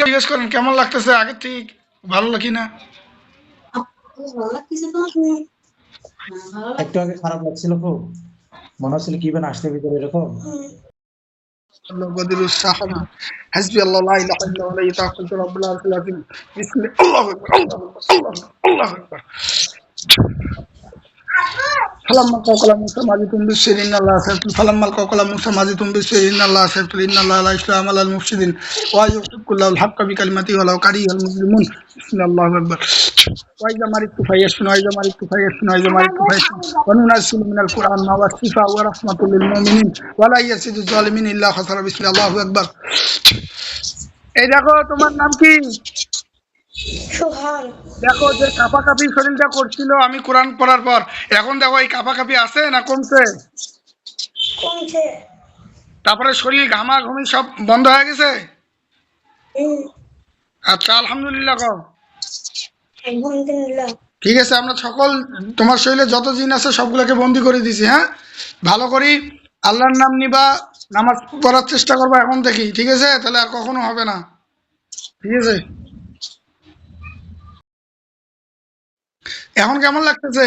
জিজ্ঞেস করেন কেমন লাগতেছে, আগে ঠিক ভালো লাগি না? একটু আগে খারাপ লাগছিল খুব। মনে হচ্ছিল কি যেন আসতে ভিতরে এরকম। الله قدير الساحر حسبي الله لا اله الا هو عليه توكلت رب العرش العظيم بسم الله الله اكبر الله اكبر الله اكبر الله اكبر فلما قال موسى ما جئتم بالسر ان الله سيبطل فلما قال موسى ما جئتم بالسر ان الله سيبطل ان الله لا يصلح عمل المفسدين ويحق الله الحق بكلمته ولو كره المسلمون بسم الله اكبر وإذا مرضت فيشفين وإذا مرضت فيشفين وإذا مرضت فيشفين وننزل من القرآن ما هو شفاء ورحمة للمؤمنين ولا يزيد الظالمين إلا خسارا بسم الله أكبر এই দেখো তোমার নাম কি? সোহান। দেখো যে কাঁপাকাঁপি শরীরটা করছিল আমি কোরআন পড়ার পর, এখন দেখো এই কাঁপাকাঁপি আছে না কমছে? কমছে। তারপরে শরীর ঘামাঘুমি সব বন্ধ হয়ে গেছে? আচ্ছা আলহামদুলিল্লাহ কও। আলহামদুলিল্লাহ। ঠিক আছে, আমরা সকল তোমার শরীরে যত জিন আছে সবগুলোকে বন্দি করে দিছি। হ্যাঁ, ভালো করি আল্লাহর নাম নিবা, নামাজ পড়ার চেষ্টা করবা এখন থেকে, ঠিক আছে? তাহলে আর কখনো হবে না, ঠিক আছে? এখন কেমন লাগতেছে?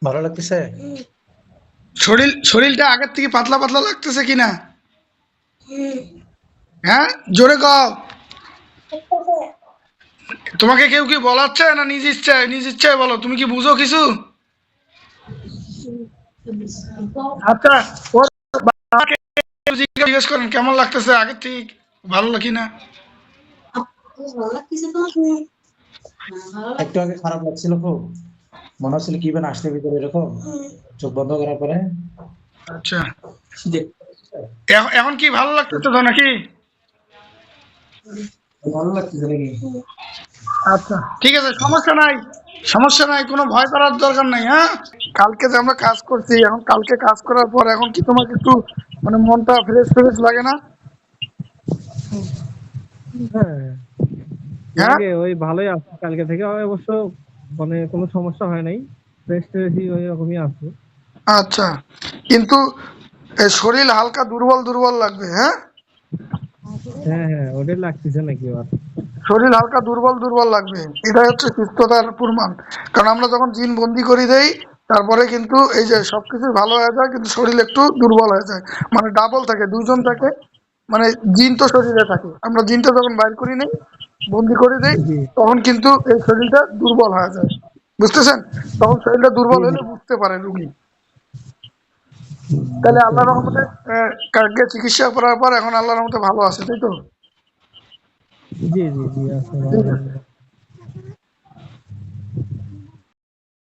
ভালো লাগতেছে? শরীরটা আগের থেকে পাতলা পাতলা লাগতেছে কিনা? হ্যাঁ, জোরে কও। তোমাকে কেউ কি বলাচ্ছে না নিজ ইচ্ছায় বলো? তুমি কি বুঝো কিছু? আচ্ছা, ওর বাবাকে জিজ্ঞেস করেন কেমন লাগতেছে, আগে ঠিক ভালো লাগি না? একটু আগে খারাপ লাগছিল খুব। মনে হচ্ছিল কি যেন আসতে ভিতরে এরকম। চোখ বন্ধ করার পরে। আচ্ছা, এখন কি ভালো লাগতেছে তো নাকি? ভালো লাগতেছে নাকি? আচ্ছা ঠিক আছে, সমস্যা নাই, সমস্যা নাই, কোনো ভয় করার দরকার নাই। হ্যাঁ, কালকে যে আমরা কাজ করছি, এখন কালকে কাজ করার পর এখন কি তোমাকে একটু মানে মনটা ফ্রেশ ফ্রেশ লাগে না? হ্যাঁ, হ্যাঁ, লাগে। ওই ভালোই আছে কালকে থেকে, অবশ্য মানে কোনো সমস্যা হয় নাই। ফ্রেশ ট্রেশই ওই রকমই আছে। আচ্ছা, কিন্তু শরীর হালকা দুর্বল দুর্বল লাগবে। হ্যাঁ হ্যাঁ হ্যাঁ, ওটাই লাগতেছে নাকি আর? শরীর হালকা দুর্বল দুর্বল লাগবে, এটাই হচ্ছে সুস্থতার প্রমাণ। কারণ আমরা যখন জিন বন্দি করে দেই তারপরে কিন্তু এই যে সবকিছু ভালো হয়ে যায়, কিন্তু শরীর একটু দুর্বল হয়ে যায়, মানে ডাবল থাকে, দুইজন থাকে, মানে জিন তো শরীরে থাকে, আমরা জিনটা যখন বাইর করি নেই, বন্দি করে দেই, জি তখন কিন্তু এই শরীরটা দুর্বল হয়ে যায়, বুঝতেছেন? তখন শরীরটা দুর্বল জি জি। হলে বুঝতে পারে রুগী। তাহলে বুঝতে আল্লাহর পারছি। রহমতে কালকে চিকিৎসা করার পর এখন আল্লাহর রহমতে ভালো আছে, তাই তো? জি জি জি, আছে ঠিক ভালো। আছে।